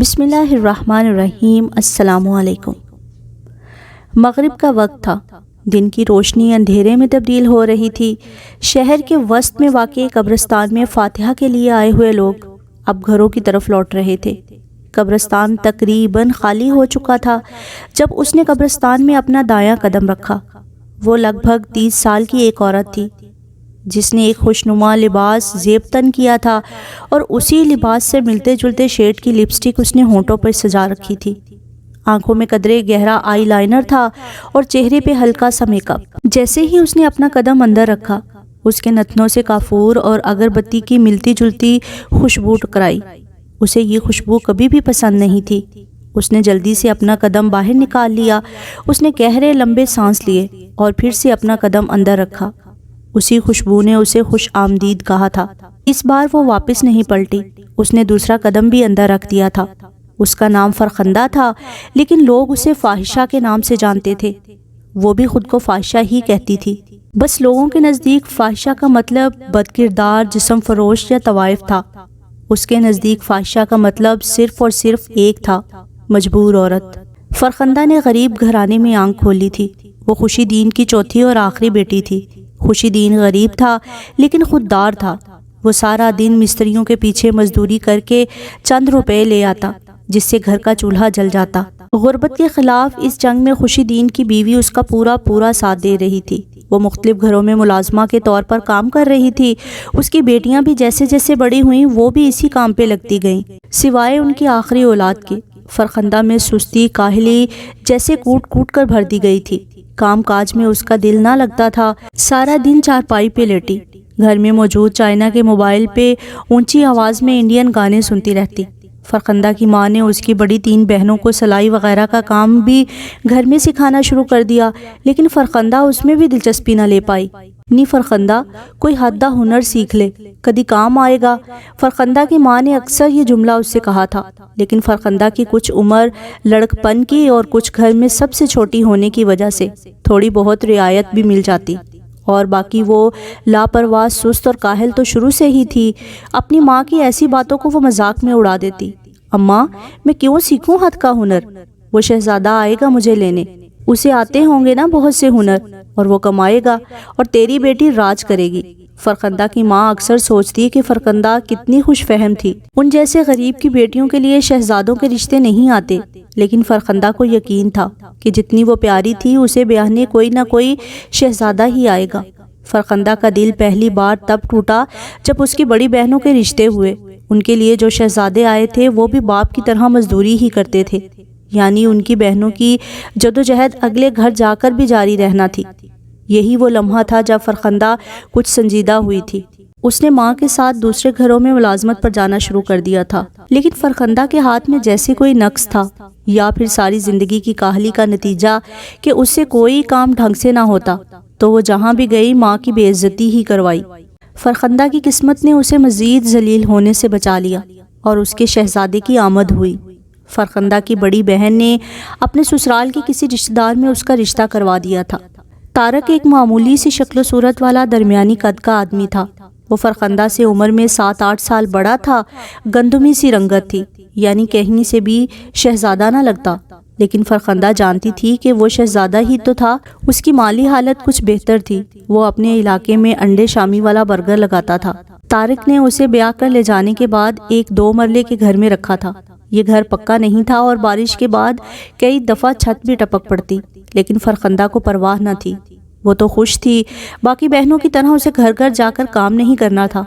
بسم اللہ الرحمن الرحیم۔ السلام علیکم۔ مغرب کا وقت تھا، دن کی روشنی اندھیرے میں تبدیل ہو رہی تھی۔ شہر کے وسط میں واقع قبرستان میں فاتحہ کے لیے آئے ہوئے لوگ اب گھروں کی طرف لوٹ رہے تھے۔ قبرستان تقریباً خالی ہو چکا تھا جب اس نے قبرستان میں اپنا دایاں قدم رکھا۔ وہ لگ بھگ 30 سال کی ایک عورت تھی جس نے ایک خوشنما لباس زیب تن کیا تھا اور اسی لباس سے ملتے جلتے شیڈ کی لپسٹک اس نے ہونٹوں پر سجا رکھی تھی۔ آنکھوں میں قدرے گہرا آئی لائنر تھا اور چہرے پہ ہلکا سا میک اپ۔ جیسے ہی اس نے اپنا قدم اندر رکھا، اس کے نتنوں سے کافور اور اگربتی کی ملتی جلتی خوشبو ٹکرائی۔ اسے یہ خوشبو کبھی بھی پسند نہیں تھی۔ اس نے جلدی سے اپنا قدم باہر نکال لیا۔ اس نے گہرے لمبے سانس لیے اور پھر سے اپنا قدم اندر رکھا۔ اسی خوشبو نے اسے خوش آمدید کہا تھا۔ اس بار وہ واپس نہیں پلٹی۔ اس نے دوسرا قدم بھی اندر رکھ دیا تھا۔ اس کا نام فرخندہ تھا، لیکن لوگ اسے فاحشہ کے نام سے جانتے تھے۔ وہ بھی خود کو فاحشہ ہی کہتی تھی۔ بس لوگوں کے نزدیک فاحشہ کا مطلب بد کردار، جسم فروش یا طوائف تھا۔ اس کے نزدیک فاحشہ کا مطلب صرف اور صرف ایک تھا، مجبور عورت۔ فرخندہ نے غریب گھرانے میں آنکھ کھولی تھی۔ وہ خوشی دین کی چوتھی اور آخری بیٹی تھی۔ خوشی دین غریب تھا لیکن خوددار تھا۔ وہ سارا دن مستریوں کے پیچھے مزدوری کر کے چند روپے لے آتا جس سے گھر کا چولہا جل جاتا۔ غربت کے خلاف اس جنگ میں خوشی دین کی بیوی اس کا پورا ساتھ دے رہی تھی۔ وہ مختلف گھروں میں ملازمہ کے طور پر کام کر رہی تھی۔ اس کی بیٹیاں بھی جیسے جیسے بڑی ہوئیں وہ بھی اسی کام پہ لگتی گئیں، سوائے ان کی آخری اولاد کے۔ فرخندہ میں سستی کاہلی جیسے کوٹ کوٹ کر بھر دی گئی تھی۔ کام کاج میں اس کا دل نہ لگتا تھا۔ سارا دن چارپائی پہ لیٹی گھر میں موجود چائنا کے موبائل پہ اونچی آواز میں انڈین گانے سنتی رہتی۔ فرخندہ کی ماں نے اس کی بڑی 3 بہنوں کو سلائی وغیرہ کا کام بھی گھر میں سکھانا شروع کر دیا، لیکن فرخندہ اس میں بھی دلچسپی نہ لے پائی۔ نی فرخندہ، کوئی ہاتھ ہنر سیکھ لے، کدی کام آئے گا۔ فرخندہ کی ماں نے اکثر یہ جملہ اس سے کہا تھا، لیکن فرخندہ کی کچھ عمر لڑک پن کی اور کچھ گھر میں سب سے چھوٹی ہونے کی وجہ سے تھوڑی بہت رعایت بھی مل جاتی، اور باقی وہ لاپرواہ، سست اور کاہل تو شروع سے ہی تھی۔ اپنی ماں کی ایسی باتوں کو وہ مذاق میں اڑا دیتی۔ اماں، میں کیوں سیکھوں ہاتھ کا ہنر؟ وہ شہزادہ آئے گا مجھے لینے، اسے آتے ہوں گے نا بہت سے ہنر، اور وہ کمائے گا اور تیری بیٹی راج کرے گی۔ فرخندہ کی ماں اکثر سوچتی کہ فرخندہ کتنی خوش فہم تھی۔ ان جیسے غریب کی بیٹیوں کے لیے شہزادوں کے رشتے نہیں آتے، لیکن فرخندہ کو یقین تھا کہ جتنی وہ پیاری تھی اسے بیاہنے کوئی نہ کوئی شہزادہ ہی آئے گا۔ فرخندہ کا دل پہلی بار تب ٹوٹا جب اس کی بڑی بہنوں کے رشتے ہوئے۔ ان کے لیے جو شہزادے آئے تھے وہ بھی باپ کی طرح مزدوری ہی کرتے تھے، یعنی ان کی بہنوں کی جدوجہد اگلے گھر جا کر بھی جاری رہنا تھی۔ یہی وہ لمحہ تھا جب فرخندہ کچھ سنجیدہ ہوئی تھی۔ اس نے ماں کے ساتھ دوسرے گھروں میں ملازمت پر جانا شروع کر دیا تھا، لیکن فرخندہ کے ہاتھ میں جیسے کوئی نقص تھا، یا پھر ساری زندگی کی کاہلی کا نتیجہ کہ اس سے کوئی کام ڈھنگ سے نہ ہوتا، تو وہ جہاں بھی گئی ماں کی بے عزتی ہی کروائی۔ فرخندہ کی قسمت نے اسے مزید ذلیل ہونے سے بچا لیا اور اس کے شہزادے کی آمد ہوئی۔ فرخندہ کی بڑی بہن نے اپنے سسرال کے کسی رشتہ دار میں اس کا رشتہ کروا دیا تھا۔ طارق ایک معمولی سی شکل و صورت والا درمیانی قد کا آدمی تھا۔ وہ فرخندہ سے عمر میں 7-8 سال بڑا تھا۔ گندمی سی رنگت تھی، یعنی کہیں سے بھی شہزادہ نہ لگتا، لیکن فرخندہ جانتی تھی کہ وہ شہزادہ ہی تو تھا۔ اس کی مالی حالت کچھ بہتر تھی۔ وہ اپنے علاقے میں انڈے شامی والا برگر لگاتا تھا۔ طارق نے اسے بیاہ کر لے جانے کے بعد ایک 2 مرلے کے گھر میں رکھا تھا۔ یہ گھر پکا نہیں تھا اور بارش کے بعد کئی دفعہ چھت بھی ٹپک پڑتی، لیکن فرخندہ کو پرواہ نہ تھی۔ وہ تو خوش تھی، باقی بہنوں کی طرح اسے گھر گھر جا کر کام نہیں کرنا تھا۔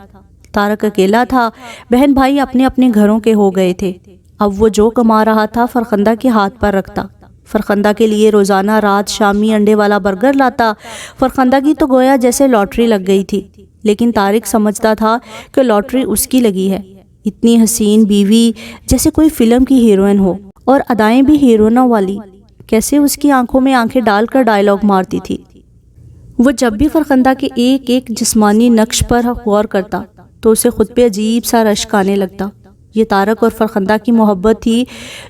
طارق اکیلا تھا، بہن بھائی اپنے اپنے گھروں کے ہو گئے تھے۔ اب وہ جو کما رہا تھا فرخندہ کے ہاتھ پر رکھتا۔ فرخندہ کے لیے روزانہ رات شامی انڈے والا برگر لاتا۔ فرخندہ کی تو گویا جیسے لاٹری لگ گئی تھی، لیکن طارق سمجھتا تھا کہ لاٹری اس کی لگی ہے۔ اتنی حسین بیوی، جیسے کوئی فلم کی ہیروئن ہو، اور ادائیں بھی ہیروئنوں والی، کیسے اس کی آنکھوں میں آنکھیں ڈال کر ڈائلاگ مارتی تھی۔ وہ جب بھی فرخندہ کے ایک ایک جسمانی نقش پر غور کرتا تو اسے خود پہ عجیب سا رشک آنے لگتا۔ یہ طارق اور فرخندہ کی محبت تھی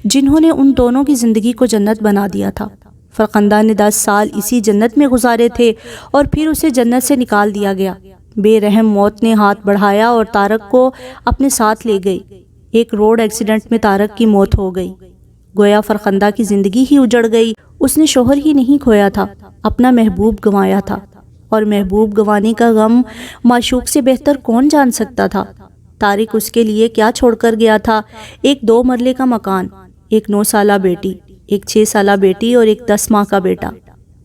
جنہوں نے ان دونوں کی زندگی کو جنت بنا دیا تھا۔ فرخندہ نے 10 سال اسی جنت میں گزارے تھے اور پھر اسے جنت سے نکال دیا گیا۔ بے رحم موت نے ہاتھ بڑھایا اور طارق کو اپنے ساتھ لے گئی۔ ایک روڈ ایکسیڈنٹ میں طارق کی موت ہو گئی۔ گویا فرخندہ کی زندگی ہی اجڑ گئی۔ اس نے شوہر ہی نہیں کھویا تھا، اپنا محبوب گنوایا تھا، اور محبوب گنوانے کا غم معشوق سے بہتر کون جان سکتا تھا۔ طارق اس کے لیے کیا چھوڑ کر گیا تھا؟ ایک 2 مرلے کا مکان، ایک 9 سالہ بیٹی، ایک 6 سالہ بیٹی اور ایک 10 ماہ کا بیٹا۔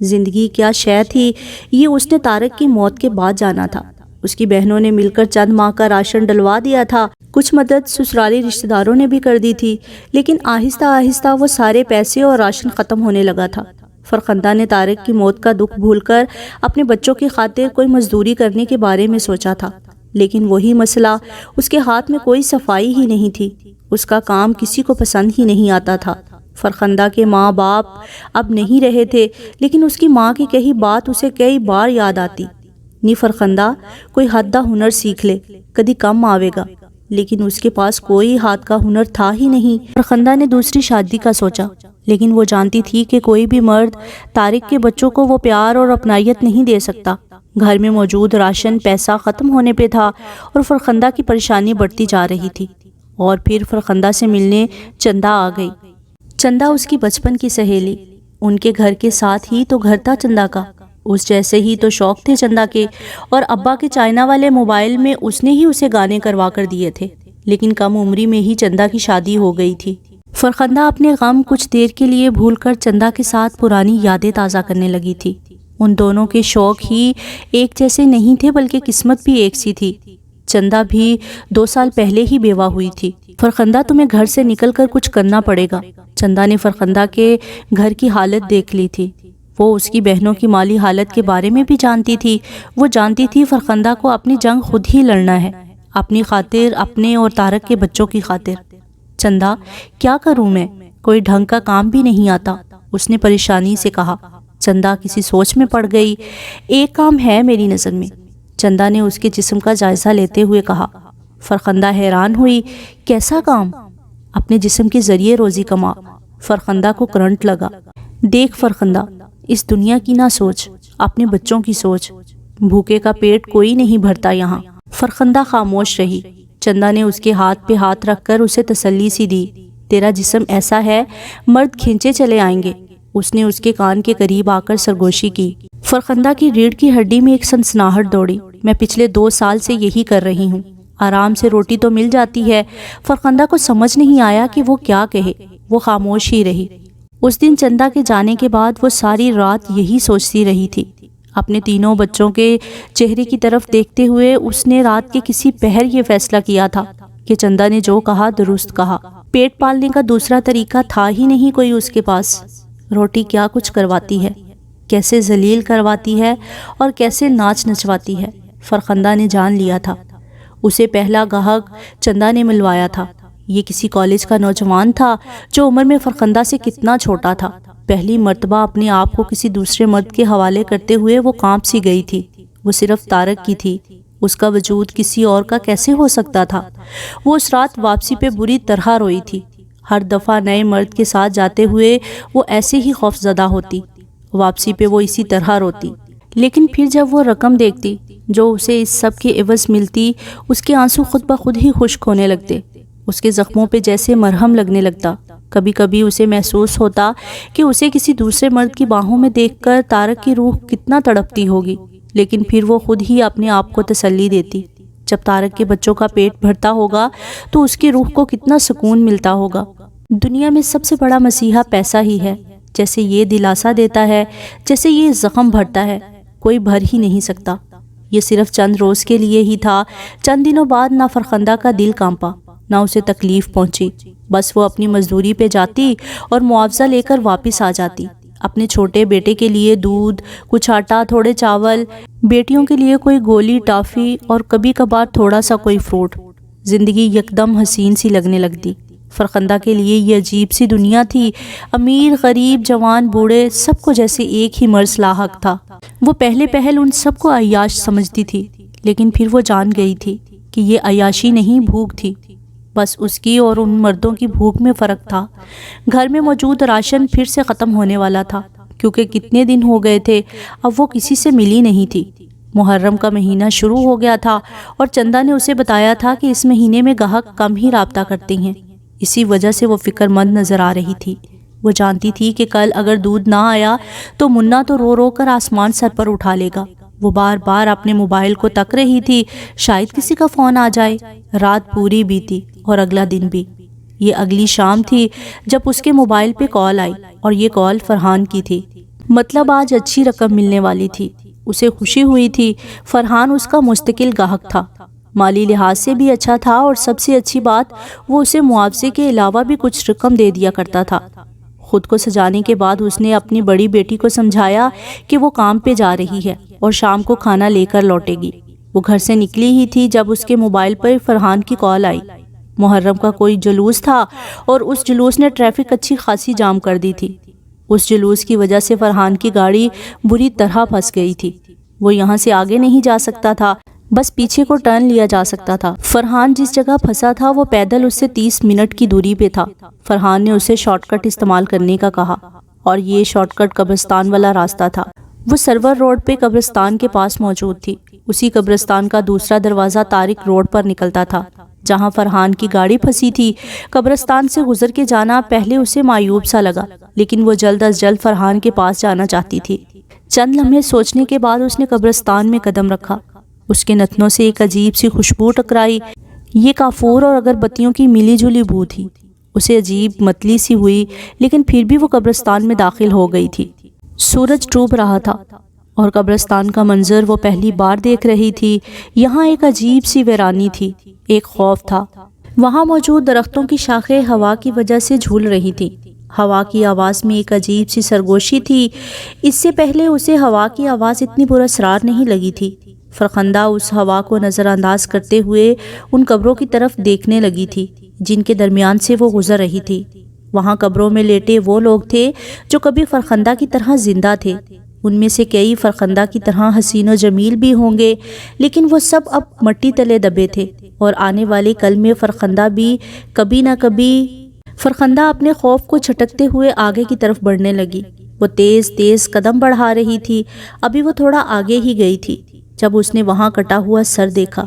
زندگی کیا شے تھی، یہ اس نے طارق کی موت کے بعد جانا تھا۔ اس کی بہنوں نے مل کر چند ماہ کا راشن ڈلوا دیا تھا، کچھ مدد سسرالی رشتہ داروں نے بھی کر دی تھی، لیکن آہستہ آہستہ وہ سارے پیسے اور راشن ختم ہونے لگا تھا۔ فرخندہ نے طارق کی موت کا دکھ بھول کر اپنے بچوں کی خاطر کوئی مزدوری کرنے کے بارے میں سوچا تھا، لیکن وہی مسئلہ، اس کے ہاتھ میں کوئی صفائی ہی نہیں تھی، اس کا کام کسی کو پسند ہی نہیں آتا تھا۔ فرخندہ کے ماں باپ اب نہیں رہے تھے، لیکن اس کی ماں کی کہی بات اسے کئی بار یاد آتی، نی فرخندہ کوئی ہاتھ دا ہنر سیکھ لے، کدی کم آوے گا۔ لیکن اس کے پاس کوئی ہاتھ کا ہنر تھا ہی نہیں۔ فرخندہ نے دوسری شادی کا سوچا، لیکن وہ جانتی تھی کہ کوئی بھی مرد طارق کے بچوں کو وہ پیار اور اپنائیت نہیں دے سکتا۔ گھر میں موجود راشن پیسہ ختم ہونے پہ تھا اور فرخندہ کی پریشانی بڑھتی جا رہی تھی۔ اور پھر فرخندہ سے ملنے چندہ آ گئی۔ چندہ اس کی بچپن کی سہیلی، ان کے گھر کے ساتھ ہی تو گھر تھا چندہ کا، اس جیسے ہی تو شوق تھے چندہ کے، اور ابا کے چائنا والے موبائل میں اس نے ہی اسے گانے کروا کر دیے تھے، لیکن کم عمری میں ہی چندہ کی شادی ہو گئی تھی۔ فرخندہ اپنے غم کچھ دیر کے لیے بھول کر چندہ کے ساتھ پرانی یادیں تازہ کرنے لگی تھی۔ ان دونوں کے شوق ہی ایک جیسے نہیں تھے، بلکہ قسمت بھی ایک سی تھی۔ چندہ بھی 2 سال پہلے ہی بیوہ ہوئی تھی۔ فرخندہ تمہیں گھر سے نکل کر کچھ کرنا پڑے گا۔ چندہ نے فرخندہ کے گھر کی حالت دیکھ لی تھی، وہ اس کی بہنوں کی مالی حالت کے بارے میں بھی جانتی تھی۔ وہ جانتی تھی فرخندہ کو اپنی جنگ خود ہی لڑنا ہے، اپنی خاطر، اپنے اور طارق کے بچوں کی خاطر۔ چندہ، کیا کروں میں؟ کوئی ڈھنگ کا کام بھی نہیں آتا، اس نے پریشانی سے کہا۔ چندہ کسی سوچ میں پڑ گئی۔ ایک کام ہے میری نظر میں، چندہ نے اس کے جسم کا جائزہ لیتے ہوئے کہا۔ فرخندہ حیران ہوئی۔ کیسا کام؟ اپنے جسم کے ذریعے روزی کما۔ فرخندہ کو کرنٹ لگا۔ دیکھ فرخندہ، اس دنیا کی نہ سوچ، اپنے بچوں کی سوچ، بھوکے کا پیٹ کوئی نہیں بھرتا یہاں۔ فرخندہ خاموش رہی۔ چندہ نے اس کے ہاتھ پہ ہاتھ رکھ کر اسے تسلی سی دی۔ تیرا جسم ایسا ہے، مرد کھینچے چلے آئیں گے۔ اس نے اس کے کان کے قریب آ کر سرگوشی کی۔ فرخندہ کی ریڑھ کی ہڈی میں ایک سنسناہٹ دوڑی۔ میں پچھلے 2 سال سے یہی کر رہی ہوں، آرام سے روٹی تو مل جاتی ہے۔ فرخندہ کو سمجھ نہیں آیا کہ وہ کیا کہے، وہ خاموش ہی رہی۔ اس دن چندہ کے جانے کے بعد وہ ساری رات یہی سوچتی رہی تھی۔ اپنے تینوں بچوں کے چہرے کی طرف دیکھتے ہوئے اس نے رات کے کسی پہر یہ فیصلہ کیا تھا کہ چندہ نے جو کہا درست کہا۔ پیٹ پالنے کا دوسرا طریقہ تھا ہی نہیں کوئی اس کے پاس۔ روٹی کیا کچھ کرواتی ہے، کیسے ذلیل کرواتی ہے اور کیسے ناچ نچواتی ہے، فرخندہ نے جان لیا تھا۔ اسے پہلا گاہک چندہ نے ملوایا تھا۔ یہ کسی کالج کا نوجوان تھا جو عمر میں فرخندہ سے کتنا چھوٹا تھا۔ پہلی مرتبہ اپنے آپ کو کسی دوسرے مرد کے حوالے کرتے ہوئے وہ کانپ سی گئی تھی۔ وہ صرف طارق کی تھی، اس کا وجود کسی اور کا کیسے ہو سکتا تھا؟ وہ اس رات واپسی پہ بری طرح روئی تھی۔ ہر دفعہ نئے مرد کے ساتھ جاتے ہوئے وہ ایسے ہی خوف زدہ ہوتی، واپسی پہ وہ اسی طرح روتی۔ لیکن پھر جب وہ رقم دیکھتی جو اسے اس سب کے عوض ملتی، اس کے آنسو خود بخود ہی خشک ہونے لگتے، اس کے زخموں پہ جیسے مرہم لگنے لگتا۔ کبھی کبھی اسے محسوس ہوتا کہ اسے کسی دوسرے مرد کی باہوں میں دیکھ کر طارق کی روح کتنا تڑپتی ہوگی، لیکن پھر وہ خود ہی اپنے آپ کو تسلی دیتی، جب طارق کے بچوں کا پیٹ بھرتا ہوگا تو اس کی روح کو کتنا سکون ملتا ہوگا۔ دنیا میں سب سے بڑا مسیحا پیسہ ہی ہے، جیسے یہ دلاسا دیتا ہے، جیسے یہ زخم بھرتا ہے، کوئی بھر ہی نہیں سکتا۔ یہ صرف چند روز کے لیے ہی تھا۔ چند دنوں بعد نہ فرخندہ کا دل کانپا، نہ اسے تکلیف پہنچی۔ بس وہ اپنی مزدوری پہ جاتی اور معاوضہ لے کر واپس آ جاتی۔ اپنے چھوٹے بیٹے کے لیے دودھ، کچھ آٹا، تھوڑے چاول، بیٹیوں کے لیے کوئی گولی، ٹافی اور کبھی کبھار تھوڑا سا کوئی فروٹ۔ زندگی یکدم حسین سی لگنے لگتی۔ فرخندہ کے لیے یہ عجیب سی دنیا تھی، امیر، غریب، جوان، بوڑھے، سب کو جیسے ایک ہی مرض لاحق تھا۔ وہ پہلے پہل ان سب کو عیاش سمجھتی تھی، لیکن پھر وہ جان گئی تھی کہ یہ عیاشی نہیں، بھوک تھی۔ بس اس کی اور ان مردوں کی بھوک میں فرق تھا۔ گھر میں موجود راشن پھر سے ختم ہونے والا تھا، کیونکہ کتنے دن ہو گئے تھے اب وہ کسی سے ملی نہیں تھی۔ محرم کا مہینہ شروع ہو گیا تھا اور چندہ نے اسے بتایا تھا کہ اس مہینے میں گاہک کم ہی رابطہ کرتے ہیں، اسی وجہ سے وہ فکر مند نظر آ رہی تھی۔ وہ جانتی تھی کہ کل اگر دودھ نہ آیا تو منا تو رو رو کر آسمان سر پر اٹھا لے گا۔ وہ بار بار اپنے موبائل کو تک رہی تھی، شاید کسی کا فون آ جائے۔ رات پوری بیتی اور اگلا دن بھی۔ یہ اگلی شام تھی جب اس کے موبائل پہ کال آئی اور یہ کال فرحان کی تھی۔ مطلب آج اچھی رقم ملنے والی تھی۔ اسے خوشی ہوئی تھی۔ فرحان اس کا مستقل گاہک تھا، مالی لحاظ سے بھی اچھا تھا، اور سب سے اچھی بات وہ اسے معاوضے کے علاوہ بھی کچھ رقم دے دیا کرتا تھا۔ خود کو سجانے کے بعد اس نے اپنی بڑی بیٹی کو سمجھایا کہ وہ کام پہ جا رہی ہے اور شام کو کھانا لے کر لوٹے گی۔ وہ گھر سے نکلی ہی تھی جب اس کے موبائل پر فرحان کی کال آئی۔ محرم کا کوئی جلوس تھا اور اس جلوس نے ٹریفک اچھی خاصی جام کر دی تھی۔ اس جلوس کی وجہ سے فرحان کی گاڑی بری طرح پھنس گئی تھی۔ وہ یہاں سے آگے نہیں جا سکتا تھا، بس پیچھے کو ٹرن لیا جا سکتا تھا۔ فرحان جس جگہ پھنسا تھا وہ پیدل اس سے 30 منٹ کی دوری پہ تھا۔ فرحان نے اسے شارٹ کٹ استعمال کرنے کا کہا اور یہ شارٹ کٹ قبرستان والا راستہ تھا۔ وہ سرور روڈ پہ قبرستان کے پاس موجود تھی۔ اسی قبرستان کا دوسرا دروازہ طارق روڈ پر نکلتا تھا جہاں فرحان کی گاڑی پھنسی تھی۔ قبرستان سے گزر کے جانا پہلے اسے معیوب سا لگا، لیکن وہ جلد از جلد فرحان کے پاس جانا چاہتی تھی۔ چند لمحے سوچنے کے بعد اس نے قبرستان میں قدم رکھا۔ اس کے نتنوں سے ایک عجیب سی خوشبو ٹکرائی۔ یہ کافور اور اگربتیوں کی ملی جلی بو تھی۔ اسے عجیب متلی سی ہوئی، لیکن پھر بھی وہ قبرستان میں داخل ہو گئی تھی۔ سورج ڈوب رہا تھا اور قبرستان کا منظر وہ پہلی بار دیکھ رہی تھی۔ یہاں ایک عجیب سی ویرانی تھی، ایک خوف تھا۔ وہاں موجود درختوں کی شاخیں ہوا کی وجہ سے جھول رہی تھی۔ ہوا کی آواز میں ایک عجیب سی سرگوشی تھی۔ اس سے پہلے اسے ہوا کی آواز اتنی پراسرار نہیں لگی تھی۔ فرخندہ اس ہوا کو نظر انداز کرتے ہوئے ان قبروں کی طرف دیکھنے لگی تھی جن کے درمیان سے وہ گزر رہی تھی۔ وہاں قبروں میں لیٹے وہ لوگ تھے جو کبھی فرخندہ کی طرح زندہ تھے۔ ان میں سے کئی فرخندہ کی طرح حسین و جمیل بھی ہوں گے، لیکن وہ سب اب مٹی تلے دبے تھے، اور آنے والے کل میں فرخندہ بھی کبھی نہ کبھی۔ فرخندہ اپنے خوف کو چھٹکتے ہوئے آگے کی طرف بڑھنے لگی۔ وہ تیز تیز قدم بڑھا رہی تھی۔ ابھی وہ تھوڑا آگے ہی گئی تھی جب اس نے وہاں کٹا ہوا سر دیکھا۔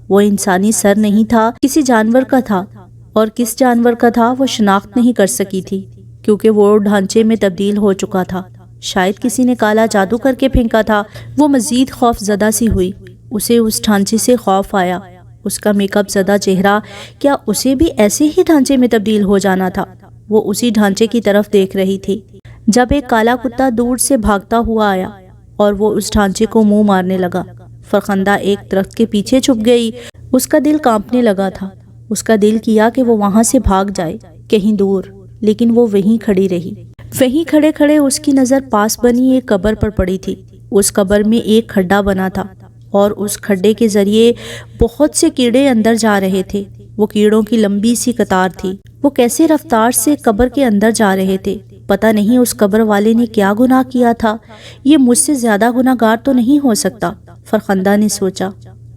وہ انسانی سر نہیں تھا، کسی جانور کا تھا، اور کس جانور کا تھا وہ شناخت نہیں کر سکی تھی کیونکہ وہ ڈھانچے میں تبدیل ہو چکا تھا۔ شاید کسی نے کالا جادو کر کے پھینکا تھا۔ وہ مزید خوف زدہ سی ہوئی۔ اسے اس ڈھانچے سے خوف آیا۔ اس کا میک اپ زدہ چہرہ، کیا اسے بھی ایسے ہی ڈھانچے میں تبدیل ہو جانا تھا؟ وہ اسی ڈھانچے کی طرف دیکھ رہی تھی جب ایک کالا کتا دور سے بھاگتا ہوا آیا اور وہ اس ڈھانچے کو منہ مارنے لگا۔ فرخندہ ایک درخت کے پیچھے چھپ گئی۔ اس کا دل کانپنے لگا تھا۔ اس کا دل کیا کہ وہ وہاں سے بھاگ جائے کہیں دور، لیکن وہ وہیں کھڑی رہی۔ وہیں کھڑے کھڑے اس کی نظر پاس بنی ایک قبر پر پڑی تھی۔ اس قبر میں ایک کھڈا بنا تھا اور اس کھڈے کے ذریعے بہت سے کیڑے اندر جا رہے تھے۔ وہ کیڑوں کی لمبی سی قطار تھی۔ وہ کیسے رفتار سے قبر کے اندر جا رہے تھے؟ پتہ نہیں اس قبر والے نے کیا گناہ کیا تھا۔ یہ مجھ سے زیادہ گناہ گار تو نہیں ہو سکتا، فرخندہ نے سوچا۔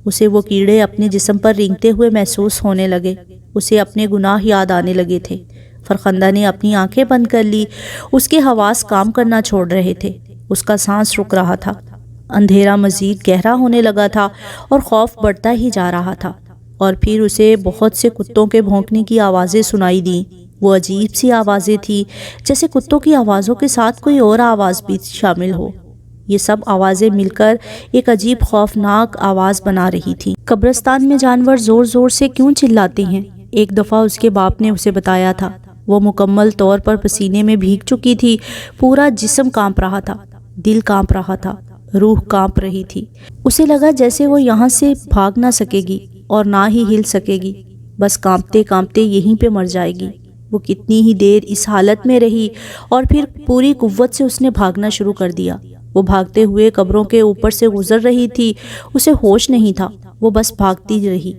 اسے وہ کیڑے اپنے جسم پر رینگتے ہوئے محسوس ہونے لگے۔ اسے اپنے گناہ یاد آنے لگے تھے۔ فرخندہ نے اپنی آنکھیں بند کر لی۔ اس کے حواس کام کرنا چھوڑ رہے تھے۔ اس کا سانس رک رہا تھا۔ اندھیرا مزید گہرا ہونے لگا تھا اور خوف بڑھتا ہی جا رہا تھا۔ اور پھر اسے بہت سے کتوں کے بھونکنے کی آوازیں سنائی دیں۔ وہ عجیب سی آوازیں تھیں، جیسے کتوں کی آوازوں کے ساتھ کوئی اور آواز بھی شامل ہو۔ یہ سب آوازیں مل کر ایک عجیب خوفناک آواز بنا رہی تھیں۔ قبرستان میں جانور زور زور سے کیوں چلاتے ہیں؟ ایک دفعہ اس کے باپ نے اسے بتایا تھا۔ وہ مکمل طور پر پسینے میں بھیگ چکی تھی۔ پورا جسم کانپ رہا تھا، دل کانپ رہا تھا، روح کانپ رہی تھی۔ اسے لگا جیسے وہ یہاں سے بھاگ نہ سکے گی اور نہ ہی ہل سکے گی، بس کانپتے کانپتے یہیں پہ مر جائے گی۔ وہ کتنی ہی دیر اس حالت میں رہی اور پھر پوری قوت سے اس نے بھاگنا شروع کر دیا۔ وہ بھاگتے ہوئے قبروں کے اوپر سے گزر رہی تھی۔ اسے ہوش نہیں تھا، وہ بس بھاگتی رہی۔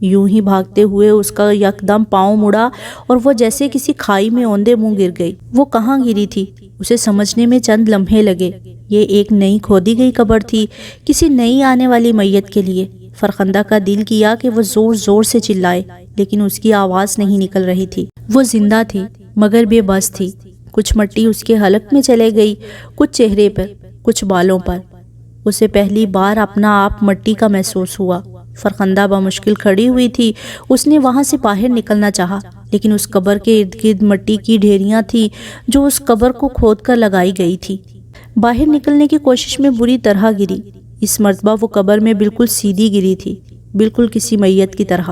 یوں ہی بھاگتے ہوئے اس کا یکدم پاؤں مڑا اور وہ جیسے کسی کھائی میں اوندے منہ گر گئی۔ وہ کہاں گری تھی اسے سمجھنے میں چند لمحے لگے۔ یہ ایک نئی کھودی گئی قبر تھی، کسی نئی آنے والی میت کے لیے۔ فرخندہ کا دل کیا کہ وہ زور زور سے چلائے، لیکن اس کی آواز نہیں نکل رہی تھی۔ وہ زندہ تھی مگر بے بس تھی۔ کچھ مٹی اس کے حلق میں چلے گئی، کچھ چہرے پر، کچھ بالوں پر۔ اسے پہلی بار اپنا آپ مٹی کا محسوس ہوا۔ فرخندہ بمشکل کھڑی ہوئی تھی۔ اس نے وہاں سے باہر نکلنا چاہا، لیکن اس قبر کے ارد گرد مٹی کی ڈھیریاں تھیں جو اس قبر کو کھود کر لگائی گئی تھی۔ باہر نکلنے کی کوشش میں بری طرح گری۔ اس مرتبہ وہ قبر میں بالکل سیدھی گری تھی، بالکل کسی میت کی طرح۔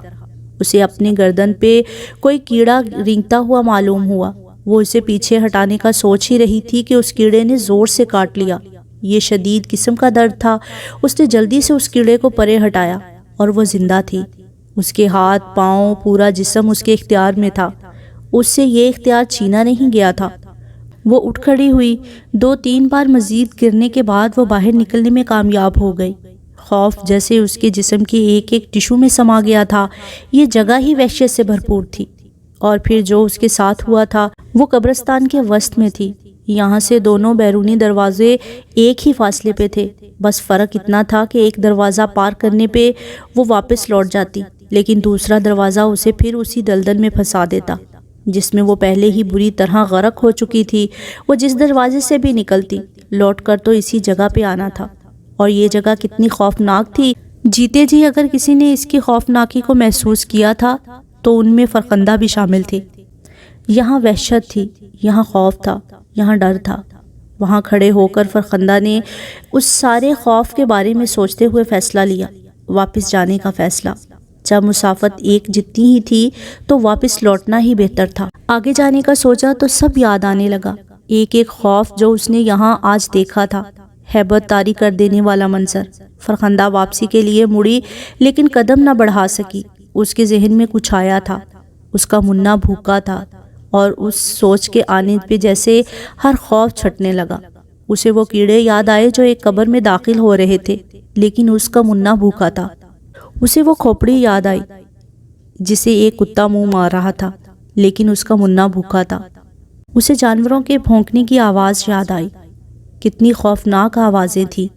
اسے اپنی گردن پہ کوئی کیڑا رینگتا ہوا معلوم ہوا۔ وہ اسے پیچھے ہٹانے کا سوچ ہی رہی تھی کہ اس کیڑے نے زور سے کاٹ لیا۔ یہ شدید قسم کا درد تھا۔ اس نے جلدی سے اس کیڑے کو پرے ہٹایا اور وہ زندہ تھی۔ اس کے ہاتھ، پاؤں، پورا جسم اس کے اختیار میں تھا۔ اس سے یہ اختیار چھینا نہیں گیا تھا۔ وہ اٹھ کھڑی ہوئی۔ 2-3 بار مزید گرنے کے بعد وہ باہر نکلنے میں کامیاب ہو گئی۔ خوف جیسے اس کے جسم کے ایک ایک ٹشو میں سما گیا تھا۔ یہ جگہ ہی وحشت سے بھرپور تھی۔ اور پھر جو اس کے ساتھ ہوا تھا وہ قبرستان کے وسط میں تھی۔ یہاں سے دونوں بیرونی دروازے ایک ہی فاصلے پہ تھے، بس فرق اتنا تھا کہ ایک دروازہ پار کرنے پہ وہ واپس لوٹ جاتی، لیکن دوسرا دروازہ اسے پھر اسی دلدل میں پھنسا دیتا جس میں وہ پہلے ہی بری طرح غرق ہو چکی تھی۔ وہ جس دروازے سے بھی نکلتی، لوٹ کر تو اسی جگہ پہ آنا تھا۔ اور یہ جگہ کتنی خوفناک تھی! جیتے جی اگر کسی نے اس کی خوفناکی کو محسوس کیا تھا تو ان میں فرخندہ بھی شامل تھی۔ یہاں وحشت تھی، یہاں خوف تھا، یہاں ڈر تھا۔ وہاں کھڑے ہو کر فرخندہ نے اس سارے خوف کے بارے میں سوچتے ہوئے فیصلہ لیا، واپس جانے کا فیصلہ۔ جب مسافت ایک جتنی ہی تھی تو واپس لوٹنا ہی بہتر تھا۔ آگے جانے کا سوچا تو سب یاد آنے لگا، ایک ایک خوف جو اس نے یہاں آج دیکھا تھا، ہیبت طاری کر دینے والا منظر۔ فرخندہ واپسی کے لیے مڑی لیکن قدم نہ بڑھا سکی۔ اس کے ذہن میں کچھ آیا تھا، اس کا منا بھوکا تھا، اور اس سوچ کے آنے پہ جیسے ہر خوف چھٹنے لگا۔ اسے وہ کیڑے یاد آئے جو ایک قبر میں داخل ہو رہے تھے، لیکن اس کا منا بھوکا تھا۔ اسے وہ کھوپڑی یاد آئی جسے ایک کتا منہ مار رہا تھا، لیکن اس کا منا بھوکا تھا۔ اسے جانوروں کے بھونکنے کی آواز یاد آئی، کتنی خوفناک آوازیں تھیں،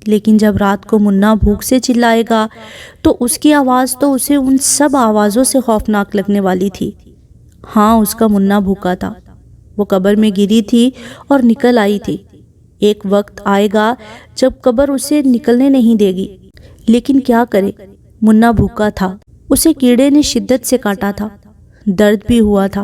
لیکن جب رات کو منا بھوک سے چلائے گا تو اس کی آواز تو اسے ان سب آوازوں سے خوفناک لگنے والی تھی۔ ہاں، اس کا منا بھوکا تھا۔ وہ قبر میں گری تھی اور نکل آئی تھی۔ ایک وقت آئے گا جب قبر اسے نکلنے نہیں دے گی، لیکن کیا کرے، منا بھوکا تھا۔ اسے کیڑے نے شدت سے کاٹا تھا، درد بھی ہوا تھا،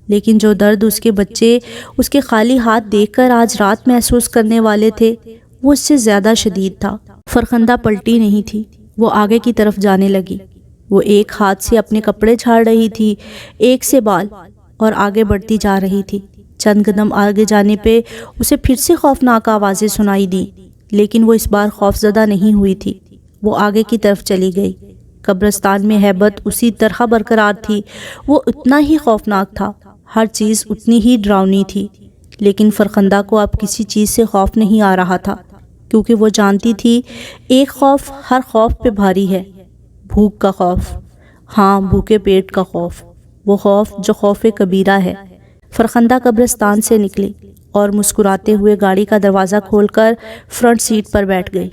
لیکن جو درد اس کے بچے اس کے خالی ہاتھ دیکھ کر آج رات محسوس کرنے والے تھے وہ اس سے زیادہ شدید تھا۔ فرخندہ پلٹی نہیں تھی، وہ آگے کی طرف جانے لگی۔ وہ ایک ہاتھ سے اپنے کپڑے جھاڑ رہی تھی، ایک سے بال، اور آگے بڑھتی جا رہی تھی۔ چند قدم آگے جانے پہ اسے پھر سے خوفناک آوازیں سنائی دیں، لیکن وہ اس بار خوفزدہ نہیں ہوئی تھی۔ وہ آگے کی طرف چلی گئی۔ قبرستان میں ہیبت اسی طرح برقرار تھی، وہ اتنا ہی خوفناک تھا، ہر چیز اتنی ہی ڈراؤنی تھی، لیکن فرخندہ کو اب کسی چیز سے خوف نہیں آ رہا تھا، کیونکہ وہ جانتی تھی ایک خوف ہر خوف پہ بھاری ہے، بھوک کا خوف۔ ہاں، بھوکے پیٹ کا خوف، وہ خوف جو خوف کبیرہ ہے۔ فرخندہ قبرستان سے نکلی اور مسکراتے ہوئے گاڑی کا دروازہ کھول کر فرنٹ سیٹ پر بیٹھ گئی۔